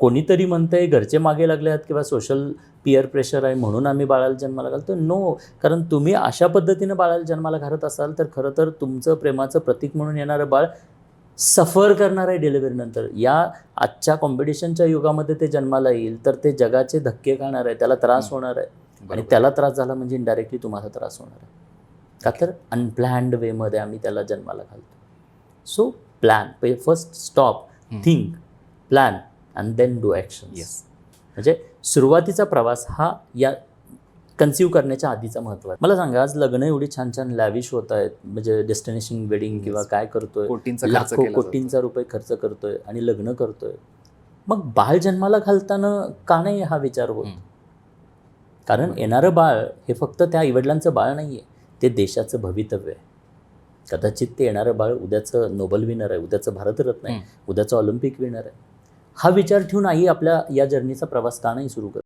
कोणीतरी म्हणतंय घरचे मागे लागले आहेत किंवा सोशल पिअर प्रेशर आहे म्हणून आम्ही बाळाला जन्माला घालतो. नो, कारण तुम्ही अशा पद्धतीनं बाळाला जन्माला घालत असाल तर खरं तर तुमचं प्रेमाचं प्रतीक म्हणून येणारं बाळ सफर करणार आहे डिलिव्हरीनंतर. या आजच्या कॉम्पिटिशनच्या युगामध्ये ते जन्माला येईल तर ते जगाचे धक्के खाणार आहे, त्याला त्रास होणार आहे. आणि त्याला त्रास झाला म्हणजे इनडायरेक्टली तुम्हाला त्रास होणार आहे. का तर अनप्लॅन्ड वेमध्ये आम्ही त्याला जन्माला घालतो. So plan, first stop, think, plan and then do action. म्हणजे सुरुवातीचा प्रवास हा या कन्सिव्ह करण्याच्या आधीचा महत्त्व आहे. मला सांगा, आज लग्न एवढी छान छान लॅविश होत आहेत, म्हणजे डेस्टिनेशन वेडिंग किंवा काय करतोय, लाखो कोटींचा रुपये खर्च करतोय आणि लग्न करतोय. मग बाळ जन्माला घालताना का नाही हा विचार होत? कारण येणारं बाळ हे फक्त त्या आईवडिलांचं बाळ नाही आहे, ते देशाचं भवितव्य आहे. कदाचित ते येणारं बाळ उद्याचं नोबल विनर आहे, उद्याचं भारतरत्न आहे, उद्याचं ऑलिम्पिक विनर आहे. हा विचार ठेवून आई आपल्या या जर्नीचा प्रवास का नाही सुरू करत?